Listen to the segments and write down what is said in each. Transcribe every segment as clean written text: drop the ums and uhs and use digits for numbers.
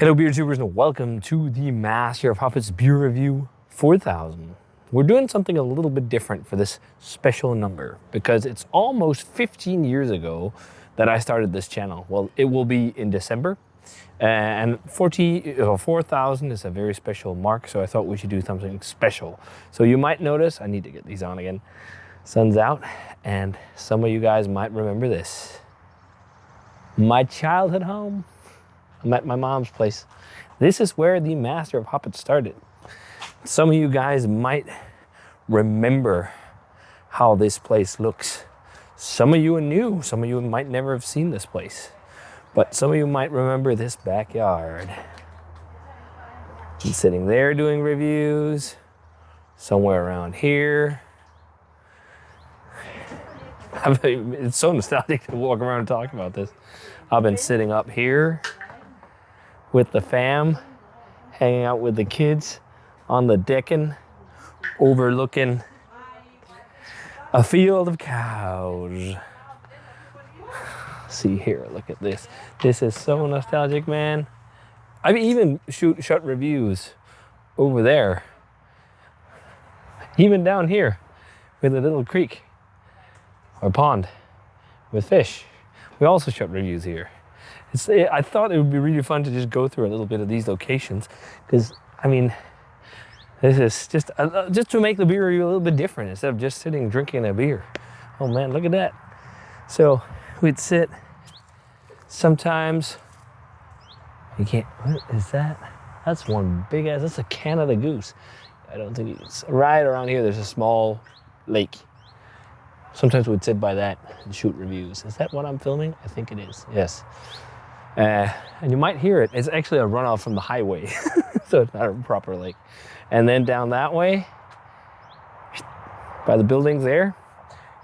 Hello beer tubers and welcome to the Master of Puppets Beer Review 4000. We're doing something a little bit different for this special number because it's almost 15 years ago that I started this channel. Well, it will be in December and 4,000 is a very special mark, so I thought we should do something special. So you might notice, I need to get these on again, sun's out, and some of you guys might remember this. My childhood home. I'm at my mom's place. This is where the Master of Puppets started. Some of you guys might remember how this place looks. Some of you are new. Some of you might never have seen this place. But some of you might remember this backyard. I'm sitting there doing reviews. Somewhere around here. It's so nostalgic to walk around and talk about this. I've been sitting up here with the fam, hanging out with the kids on the decking, overlooking a field of cows. See here, look at this. This is so nostalgic, man. I've even shot reviews over there, even down here with a little creek or pond with fish. We also shot reviews here. I thought it would be really fun to just go through a little bit of these locations because, I mean, this is just to make the beer review a little bit different instead of just sitting drinking a beer. Oh man, look at that. So we'd sit sometimes. You can't, what is that? That's one big ass, that's a Canada goose. I don't think it's right around here. There's a small lake. Sometimes we'd sit by that and shoot reviews. Is that what I'm filming? I think it is, yes. And you might hear it. It's actually a runoff from the highway, so it's not a proper lake. And then down that way, by the buildings there,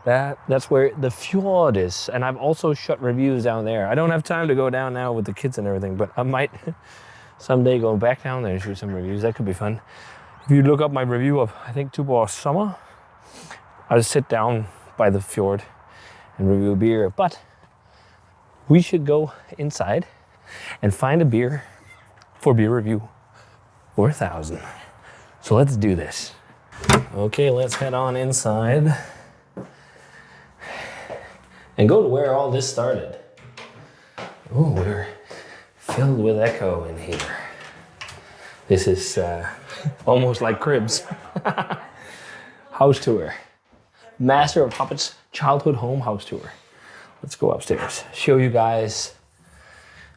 that's where the fjord is. And I've also shot reviews down there. I don't have time to go down now with the kids and everything, but I might someday go back down there and shoot some reviews. That could be fun. If you look up my review of, I think, Tuborg Summer, I'll sit down by the fjord and review a beer. But we should go inside and find a beer for beer review 4000. So let's do this. Okay, let's head on inside and go to where all this started. Oh, we're filled with echo in here. This is almost like Cribs. House tour. Master of Puppets childhood home house tour. Let's go upstairs, show you guys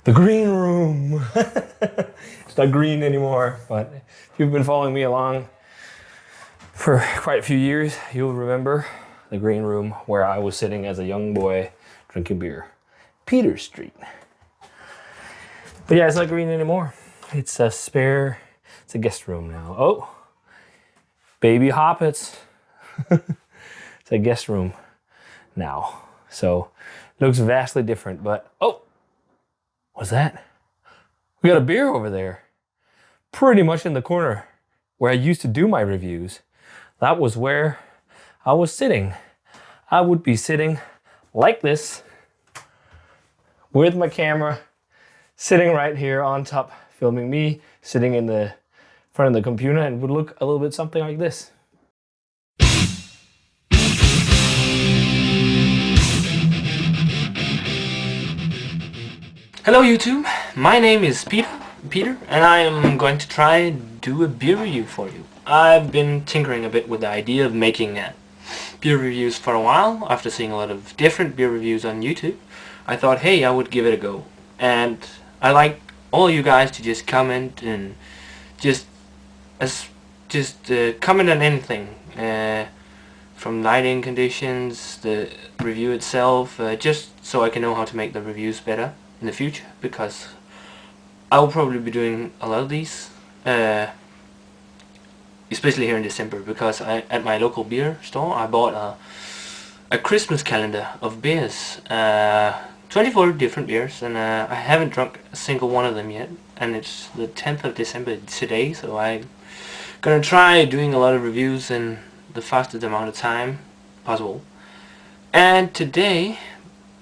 the green room. It's not green anymore, but if you've been following me along for quite a few years, you'll remember the green room where I was sitting as a young boy drinking beer. Peter Street. But yeah, it's not green anymore. It's a spare, it's a guest room now. Oh, baby Hoppets. It's a guest room now. So looks vastly different, but oh, what's that? We got a beer over there, pretty much in the corner where I used to do my reviews. That was where I was sitting. I would be sitting like this with my camera, sitting right here on top, filming me, sitting in the front of the computer, and would look a little bit something like this. Hello YouTube, my name is Peter, and I am going to try and do a beer review for you. I've been tinkering a bit with the idea of making beer reviews for a while. After seeing a lot of different beer reviews on YouTube, I thought, hey, I would give it a go. And I like all you guys to just comment and just comment on anything, from lighting conditions, the review itself, just so I can know how to make the reviews better in the future, because I will probably be doing a lot of these, especially here in December, because at my local beer store I bought a Christmas calendar of beers, 24 different beers, and I haven't drunk a single one of them yet, and it's the 10th of December today, so I'm gonna try doing a lot of reviews in the fastest amount of time possible. And today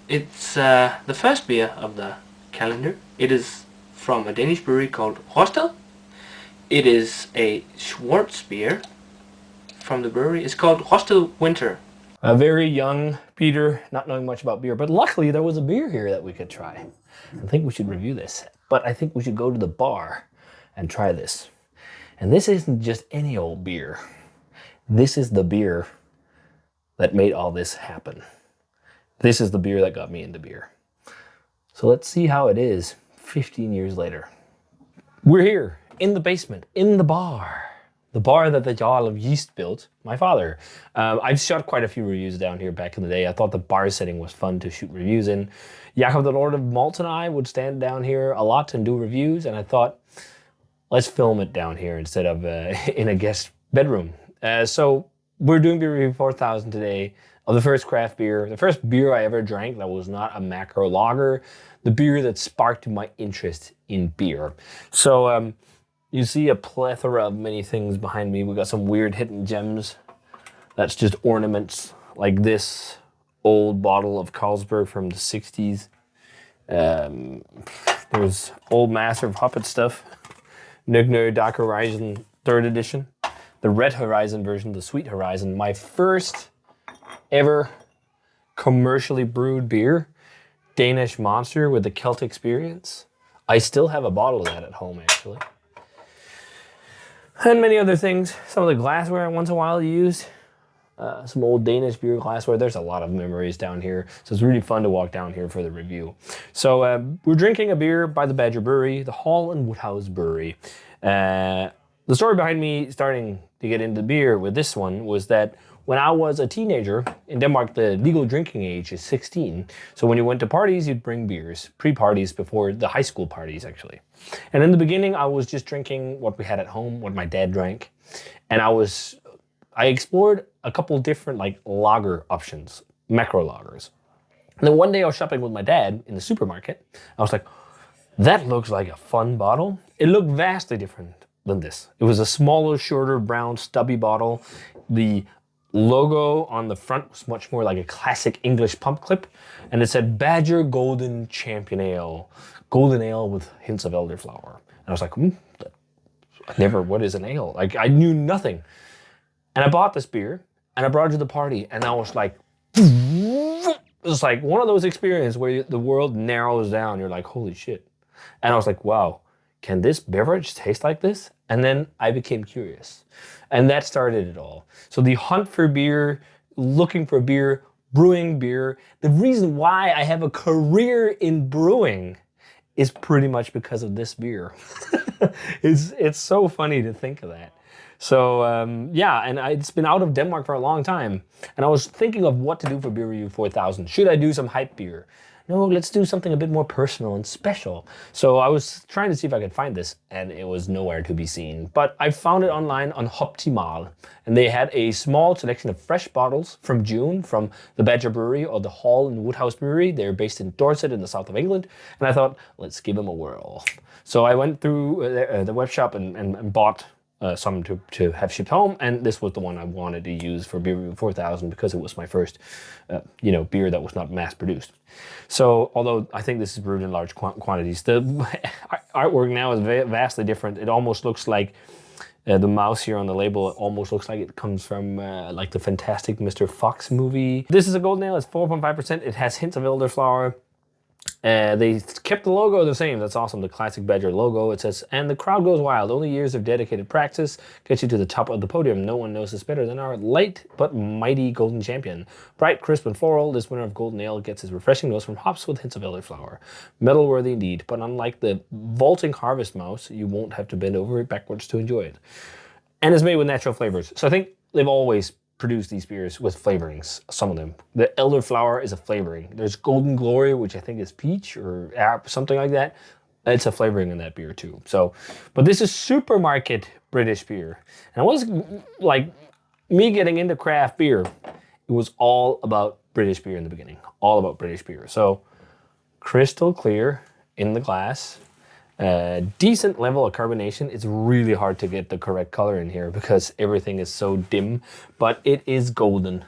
it's the first beer of the calendar. It is from a Danish brewery called Kihoskh. It is a Schwarz beer from the brewery. It's called Kihoskh Winter. A very young Peter, not knowing much about beer, but luckily there was a beer here that we could try. I think we should review this, but I think we should go to the bar and try this. And this isn't just any old beer. This is the beer that made all this happen. This is the beer that got me into beer. So let's see how it is 15 years later. We're here in the basement, in the bar. The bar that the Jarl of Yeast built, my father. I've shot quite a few reviews down here back in the day. I thought the bar setting was fun to shoot reviews in. Jakob the Lord of Malt and I would stand down here a lot and do reviews, and I thought, let's film it down here instead of in a guest bedroom. So we're doing Beer Review 4000 today of the first craft beer, the first beer I ever drank that was not a macro lager, the beer that sparked my interest in beer. So you see a plethora of many things behind me. We got some weird hidden gems. That's just ornaments, like this old bottle of Carlsberg from the 60s. There's old Master of Puppet stuff. Nugner Dark Horizon 3rd edition. The Red Horizon version, the Sweet Horizon. My first ever commercially brewed beer. Danish Monster with the Celtic Experience. I still have a bottle of that at home, actually. And many other things. Some of the glassware I once in a while used. Some old Danish beer glassware. There's a lot of memories down here. So it's really fun to walk down here for the review. So we're drinking a beer by the Badger Brewery, the Hall and Woodhouse Brewery. The story behind me starting to get into beer with this one was that when I was a teenager, in Denmark, the legal drinking age is 16. So when you went to parties, you'd bring beers, pre-parties before the high school parties, actually. And in the beginning, I was just drinking what we had at home, what my dad drank. And I explored a couple different like lager options, macro lagers. And then one day I was shopping with my dad in the supermarket. I was like, that looks like a fun bottle. It looked vastly different than this. It was a smaller, shorter, brown, stubby bottle. The logo on the front was much more like a classic English pump clip, and it said Badger Golden Champion Ale, golden ale with hints of elderflower. And I was like, what is an ale? Like, I knew nothing. And I bought this beer, and I brought it to the party, and I was like, it was like one of those experiences where the world narrows down. You're like, holy shit. And I was like, wow, can this beverage taste like this? And then I became curious. And that started it all. So the hunt for beer, looking for beer, brewing beer. The reason why I have a career in brewing is pretty much because of this beer. It's so funny to think of that. So yeah, and it's been out of Denmark for a long time. And I was thinking of what to do for Beer Review 4000. Should I do some hype beer? No, let's do something a bit more personal and special. So I was trying to see if I could find this, and it was nowhere to be seen. But I found it online on Optimal, and they had a small selection of fresh bottles from June from the Badger Brewery or the Hall and Woodhouse Brewery. They're based in Dorset in the south of England, and I thought, let's give them a whirl. So I went through the web shop and bought some to have shipped home, and this was the one I wanted to use for Beer Review 4000 because it was my first, beer that was not mass produced. So, although I think this is brewed in large quantities, the artwork now is vastly different. It almost looks like the mouse here on the label. It almost looks like it comes from like the Fantastic Mr. Fox movie. This is a golden ale. It's 4.5%. It has hints of elderflower. They kept the logo the same. That's awesome. The classic Badger logo. It says, and the crowd goes wild. Only years of dedicated practice get you to the top of the podium. No one knows this better than our light but mighty golden champion. Bright, crisp, and floral, this winner of golden ale gets his refreshing nose from hops with hints of elderflower. Metal-worthy indeed, but unlike the vaulting harvest mouse, you won't have to bend over it backwards to enjoy it. And it's made with natural flavors. So I think they've always produce these beers with flavorings, some of them. The elderflower is a flavoring. There's Golden Glory, which I think is peach or something like that. It's a flavoring in that beer too. So, but this is supermarket British beer. And it was like me getting into craft beer. It was all about British beer in the beginning. All about British beer. So crystal clear in the glass. Decent level of carbonation. It's really hard to get the correct color in here because everything is so dim, but it is golden.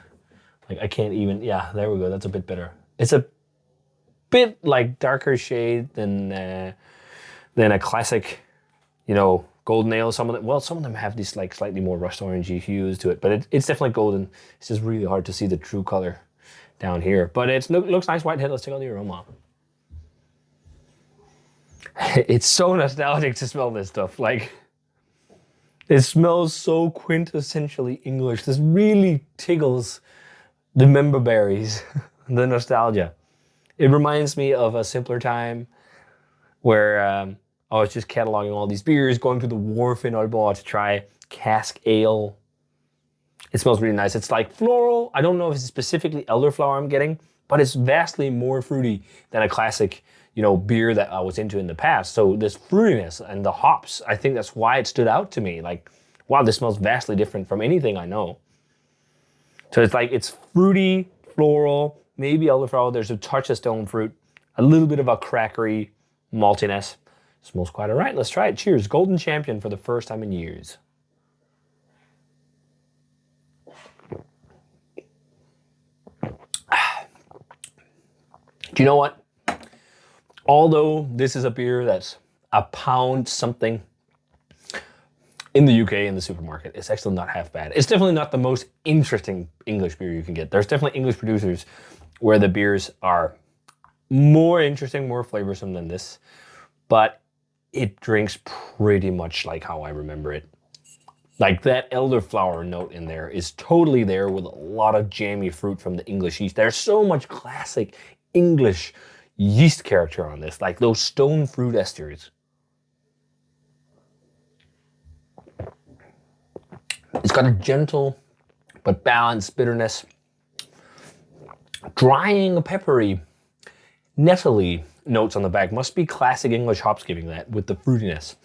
Like I can't even, yeah, there we go. That's a bit better. It's a bit like darker shade than than a classic, golden ale. Some of them have these like slightly more rust orangey hues to it, but it's definitely golden. It's just really hard to see the true color down here. But it looks nice white head. Let's take out the aroma. It's so nostalgic to smell this stuff. Like, it smells so quintessentially English. This really tickles the member berries, the nostalgia. It reminds me of a simpler time where I was just cataloging all these beers, going to the wharf in Aalborg to try cask ale. It smells really nice. It's like floral. I don't know if it's specifically elderflower I'm getting, but it's vastly more fruity than a classic, beer that I was into in the past. So this fruitiness and the hops, I think that's why it stood out to me. Like, wow, this smells vastly different from anything I know. So it's fruity, floral, maybe elderflower. There's a touch of stone fruit, a little bit of a crackery maltiness. Smells quite all right. Let's try it. Cheers. Golden Champion for the first time in years. Do you know what? Although this is a beer that's £1 something in the UK in the supermarket, it's actually not half bad. It's definitely not the most interesting English beer you can get. There's definitely English producers where the beers are more interesting, more flavorsome than this, but it drinks pretty much like how I remember it. Like, that elderflower note in there is totally there with a lot of jammy fruit from the English yeast. There's so much classic English yeast character on this, like those stone fruit esters. It's got a gentle but balanced bitterness, drying, peppery, nettly notes on the back. Must be classic English hops giving that with the fruitiness.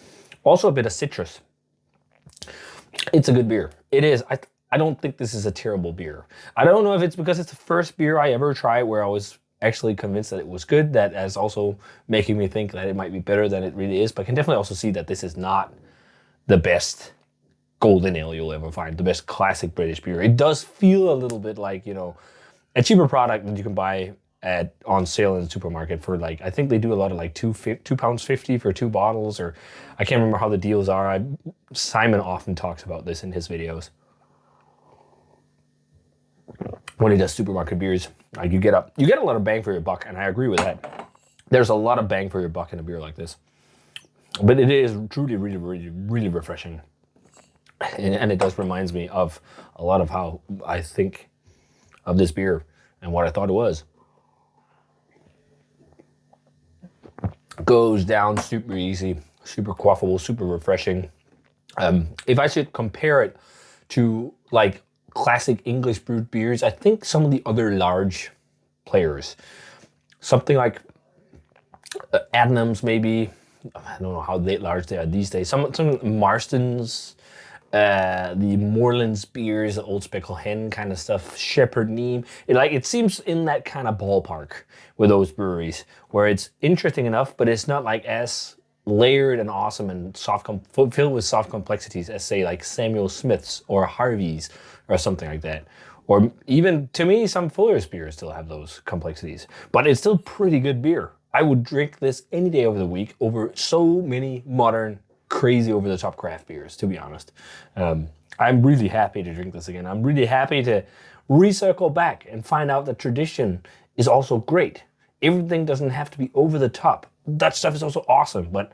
Also a bit of citrus. It's a good beer. It is. I don't think this is a terrible beer. I don't know if it's because it's the first beer I ever tried where I was actually convinced that it was good, that is also making me think that it might be better than it really is. But I can definitely also see that this is not the best golden ale you'll ever find, the best classic British beer. It does feel a little bit like, a cheaper product that you can buy on sale in the supermarket for, like, I think they do a lot of like £2.50 for 2 bottles, or I can't remember how the deals are. Simon often talks about this in his videos when he does supermarket beers. Like, you get a lot of bang for your buck, and I agree with that. There's a lot of bang for your buck in a beer like this, but it is truly really, really, really refreshing, and it does reminds me of a lot of how I think of this beer and what I thought it was. Goes down super easy, super quaffable, super refreshing. If I should compare it to like classic English brewed beers, I think some of the other large players, something like Adnams maybe, I don't know how large they are these days. Some Marston's, the Moreland's beers, the Old Speckled Hen kind of stuff, Shepherd Neame. It seems in that kind of ballpark with those breweries, where it's interesting enough, but it's not like as layered and awesome and filled with soft complexities as, say, like Samuel Smith's or Harvey's or something like that. Or even, to me, some Fuller's beers still have those complexities. But it's still pretty good beer. I would drink this any day of the week over so many modern, crazy over-the-top craft beers, to be honest. I'm really happy to drink this again. I'm really happy to recircle back and find out that tradition is also great. Everything doesn't have to be over the top. That stuff is also awesome, but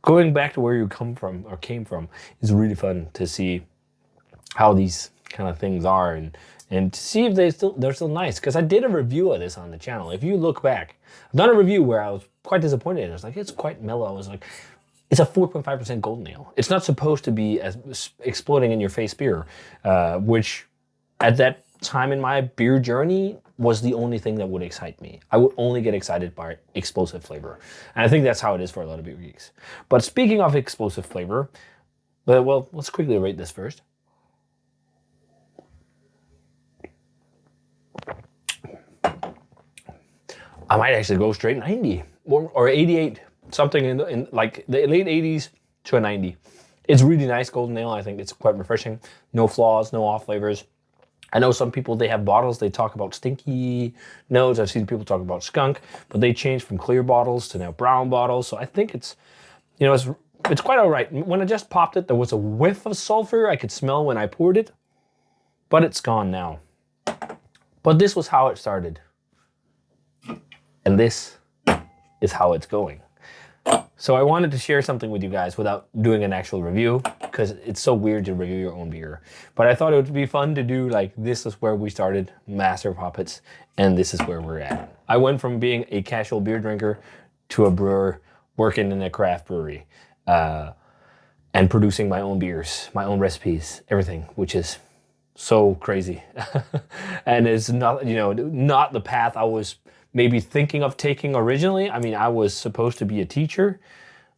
going back to where you came from is really fun to see how these kind of things are, and to see if they're still nice. Because I did a review of this on the channel. If you look back, I've done a review where I was quite disappointed. I was like, it's quite mellow. I was like, it's a 4.5% golden ale. It's not supposed to be as exploding in your face beer, which at that time in my beer journey was the only thing that would excite me. I would only get excited by explosive flavor. And I think that's how it is for a lot of beer geeks. But speaking of explosive flavor, well, let's quickly rate this first. I might actually go straight 90 or 88, something in like the late 80s to a 90. It's really nice golden ale. I think it's quite refreshing. No flaws, no off flavors. I know some people, they have bottles, they talk about stinky notes. I've seen people talk about skunk, but they changed from clear bottles to now brown bottles. So I think it's You know, it's quite all right. When I just popped it, there was a whiff of sulfur I could smell when I poured it, but it's gone now. But this was how it started. And this is how it's going. So I wanted to share something with you guys without doing an actual review, because it's so weird to review your own beer. But I thought it would be fun to do like, this is where we started, master puppets, and this is where we're at. I went from being a casual beer drinker to a brewer working in a craft brewery and producing my own beers, my own recipes, everything, which is so crazy. And it's not, you know, not the path I was maybe thinking of taking originally. I mean, I was supposed to be a teacher,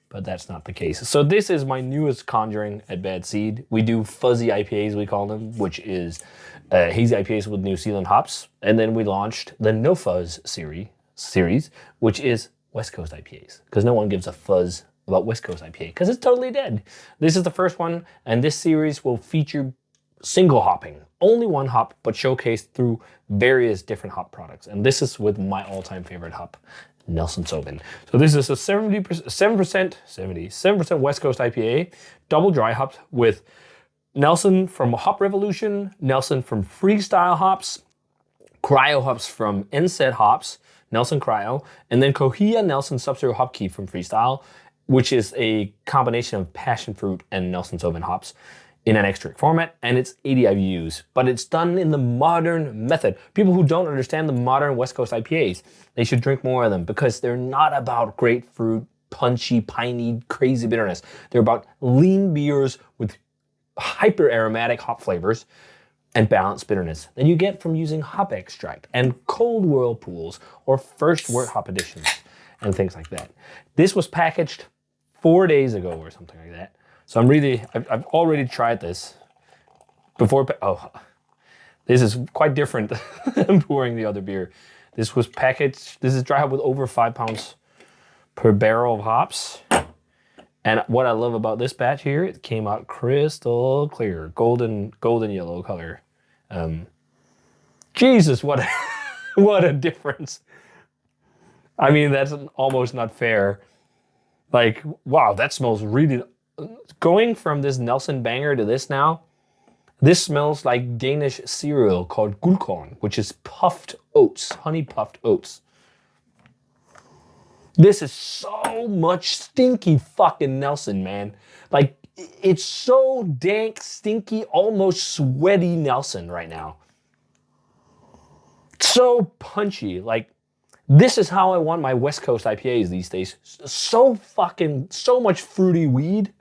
but that's not the case. So this is my newest conjuring at Bad Seed. We do fuzzy IPAs, we call them, which is hazy IPAs with New Zealand hops. And then we launched the No Fuzz series, which is West Coast IPAs, because no one gives a fuzz about West Coast IPA, because it's totally dead. This is the first one, and this series will feature single hopping, only one hop, but showcased through various different hop products. And this is with my all-time favorite hop, Nelson Sauvin. So this is a 77% West Coast IPA, double dry hopped with Nelson from Hop Revolution, Nelson from Freestyle Hops, Cryo hops from NZ Hops, Nelson Cryo, and then Cohia Nelson Sub-Zero Hop Key from Freestyle, which is a combination of passion fruit and Nelson Sauvin hops in an extract format, and it's 80 IBUs, but it's done in the modern method. People who don't understand the modern West Coast IPAs, they should drink more of them, because they're not about grapefruit, punchy, piney, crazy bitterness. They're about lean beers with hyper aromatic hop flavors and balanced bitterness that you get from using hop extract and cold whirlpools or first wort hop additions and things like that. This was packaged 4 days ago or something like that. So I've already tried this before. Oh, this is quite different than pouring the other beer. This was packaged, this is dry hop with over 5 pounds per barrel of hops. And what I love about this batch here, it came out crystal clear, golden yellow color. Jesus, what a difference. I mean, that's almost not fair. Like, wow, that smells really... Going from this Nelson banger to this now, this smells like Danish cereal called guldkorn, which is puffed oats, honey puffed oats. This is so much stinky fucking Nelson, man. Like, it's so dank, stinky, almost sweaty Nelson right now. So punchy, like, this is how I want my West Coast IPAs these days. So much fruity weed.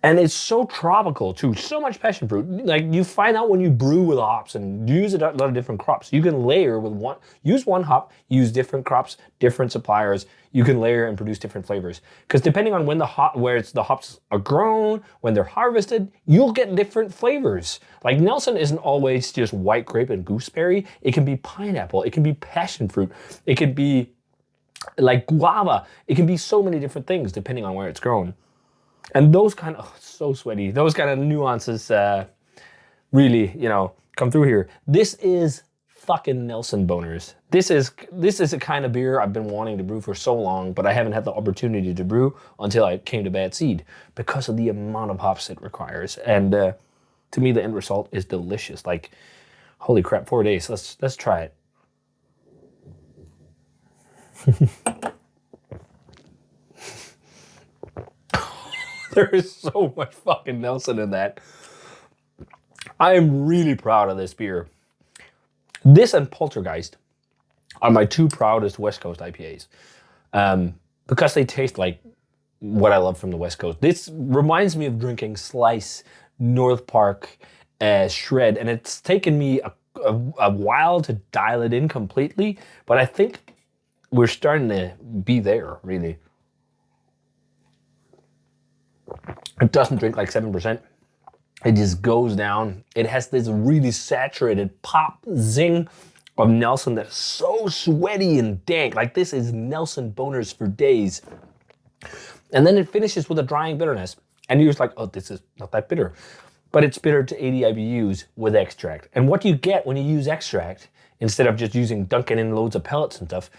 And it's so tropical too, so much passion fruit. Like, you find out when you brew with hops and use a lot of different crops. You can layer with use one hop, use different crops, different suppliers. You can layer and produce different flavors. Because depending on when the hops are grown, when they're harvested, you'll get different flavors. Like, Nelson isn't always just white grape and gooseberry. It can be pineapple, it can be passion fruit, it could be like guava. It can be so many different things depending on where it's grown. And those kind of, so sweaty, those kind of nuances really, you know, come through here. This is fucking Nelson boners. This is a kind of beer I've been wanting to brew for so long, but I haven't had the opportunity to brew until I came to Bad Seed because of the amount of hops it requires. And to me, the end result is delicious. Like, holy crap, 4 days. Let's try it. There is so much fucking Nelson in that. I am really proud of this beer. This and Poltergeist are my two proudest West Coast IPAs because they taste like what I love from the West Coast. This reminds me of drinking Slice, North Park, Shred, and it's taken me a while to dial it in completely, but I think we're starting to be there, really. It doesn't drink like 7%. It just goes down. It has this really saturated pop zing of Nelson that's so sweaty and dank. Like, this is Nelson boners for days. And then it finishes with a drying bitterness. And you're just like, oh, this is not that bitter. But it's bitter to 80 IBUs with extract. And what you get when you use extract, instead of just dunking in loads of pellets and stuff,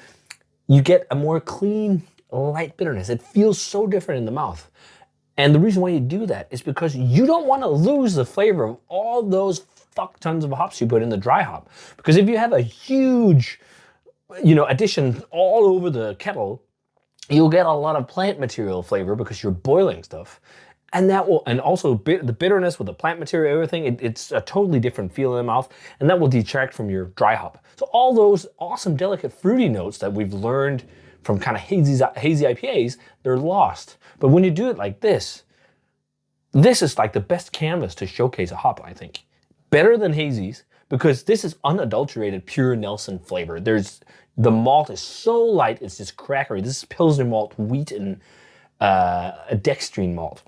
you get a more clean, light bitterness. It feels so different in the mouth. And the reason why you do that is because you don't want to lose the flavor of all those fuck tons of hops you put in the dry hop. Because if you have a huge, addition all over the kettle, you'll get a lot of plant material flavor because you're boiling stuff. And that will, and also the bitterness with the plant material, everything, it's a totally different feel in the mouth, and that will detract from your dry hop. So all those awesome, delicate, fruity notes that we've learned from kind of hazy IPAs, they're lost. But when you do it like this is like the best canvas to showcase a hop, I think. Better than hazies, because this is unadulterated, pure Nelson flavor. The malt is so light, it's just crackery. This is Pilsner malt, wheat, and a dextrine malt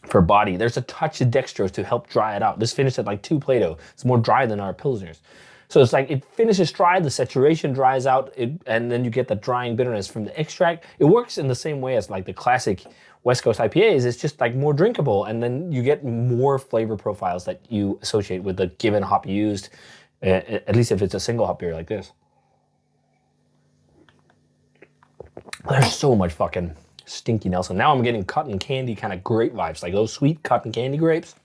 for body. There's a touch of dextrose to help dry it out. This finished at like 2 Plato. It's more dry than our Pilsners. So it's like it finishes dry, the saturation dries out, and then you get the drying bitterness from the extract. It works in the same way as like the classic West Coast IPAs. It's just like more drinkable, and then you get more flavor profiles that you associate with the given hop used, at least if it's a single hop beer like this. There's so much fucking stinky Nelson. Now I'm getting cotton candy kind of grape vibes, like those sweet cotton candy grapes.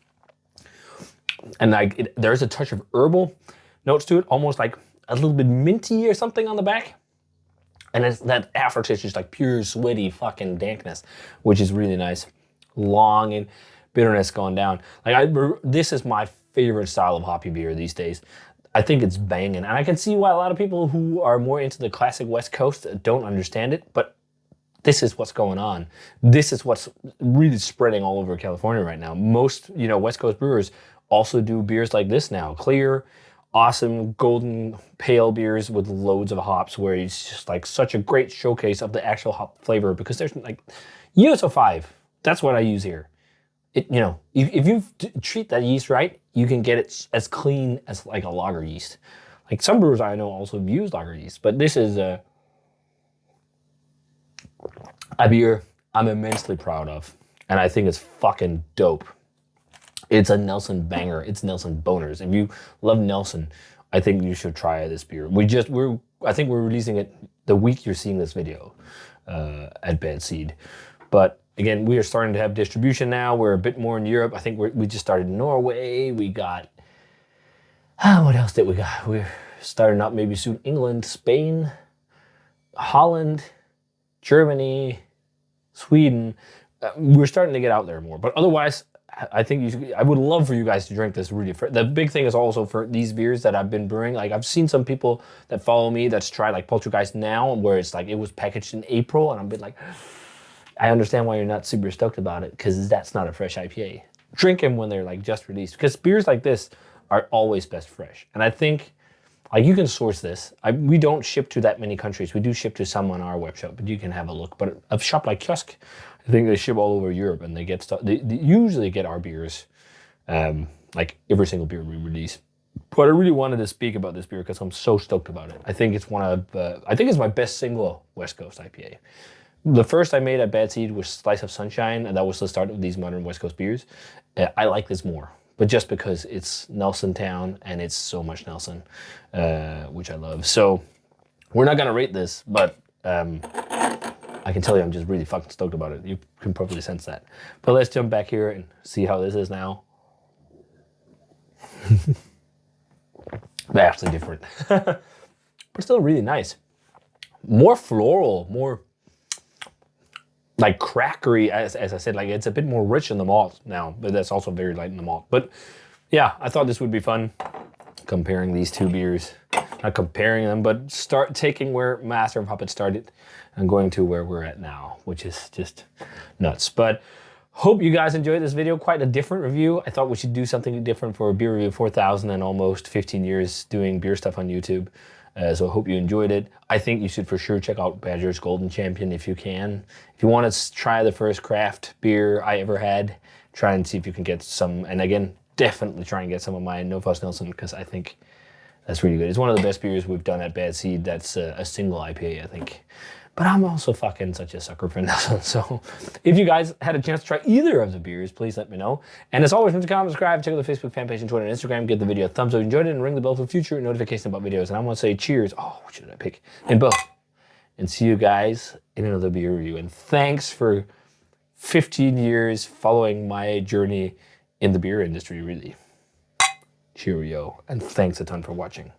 And like there's a touch of herbal notes to it, almost like a little bit minty or something on the back. And it's that aftertaste is like pure sweaty fucking dankness, which is really nice. Long and bitterness going down. Like this is my favorite style of hoppy beer these days. I think it's banging, and I can see why a lot of people who are more into the classic West Coast don't understand it, but this is what's going on. This is what's really spreading all over California right now. Most, West Coast brewers also do beers like this now. Clear, awesome, golden, pale beers with loads of hops, where it's just like such a great showcase of the actual hop flavor, because there's like USO5, that's what I use here. If you treat that yeast right, you can get it as clean as like a lager yeast. Like some brewers I know also use lager yeast, but this is a beer I'm immensely proud of, and I think it's fucking dope. It's a Nelson banger. It's Nelson boners. If you love Nelson, I think you should try this beer. I think we're releasing it the week you're seeing this video at Bad Seed. But again, we are starting to have distribution now. We're a bit more in Europe. I think we just started in Norway. We got, what else did we got? We're starting up maybe soon. England, Spain, Holland, Germany, Sweden. We're starting to get out there more. But otherwise, I think I would love for you guys to drink this really. The big thing is also for these beers that I've been brewing. Like I've seen some people that follow me that's tried like Poltergeist Now, where it's like it was packaged in April, and I've been like, I understand why you're not super stoked about it, because that's not a fresh IPA. Drink them when they're like just released, because beers like this are always best fresh. And I think like you can source this. We don't ship to that many countries. We do ship to some on our webshop, but you can have a look. But a shop like Kihoskh, I think they ship all over Europe, and they get stuff. They usually get our beers, like every single beer we release. But I really wanted to speak about this beer because I'm so stoked about it. I think it's I think it's my best single West Coast IPA. The first I made at Bad Seed was Slice of Sunshine, and that was the start of these modern West Coast beers. I like this more, but just because it's Nelson Town and it's so much Nelson, which I love. So we're not gonna rate this, but I can tell you I'm just really fucking stoked about it. You can probably sense that. But let's jump back here and see how this is now. Vastly different, but still really nice. More floral, more like crackery, as I said, like it's a bit more rich in the malt now, but that's also very light in the malt. But yeah, I thought this would be fun, comparing these two beers. Not comparing them, but start taking where Master of Hoppet started and going to where we're at now, which is just nuts. But hope you guys enjoyed this video. Quite a different review. I thought we should do something different for a beer review. 4,000 and almost 15 years doing beer stuff on YouTube. So I hope you enjoyed it. I think you should for sure check out Badger's Golden Champion if you can. If you want to try the first craft beer I ever had, try and see if you can get some. And again, definitely try and get some of my No Fuss Nelson, because I think that's really good. It's one of the best beers we've done at Bad Seed. That's a single IPA, I think. But I'm also fucking such a sucker for Nelson. So if you guys had a chance to try either of the beers, please let me know. And as always, remember to comment, subscribe, check out the Facebook fan page and Twitter and Instagram. Give the video a thumbs up if you enjoyed it, and ring the bell for future notifications about videos. And I want to say cheers. Oh, what should I pick? In both. And see you guys in another beer review. And thanks for 15 years following my journey in the beer industry, really. Cheerio, and thanks a ton for watching.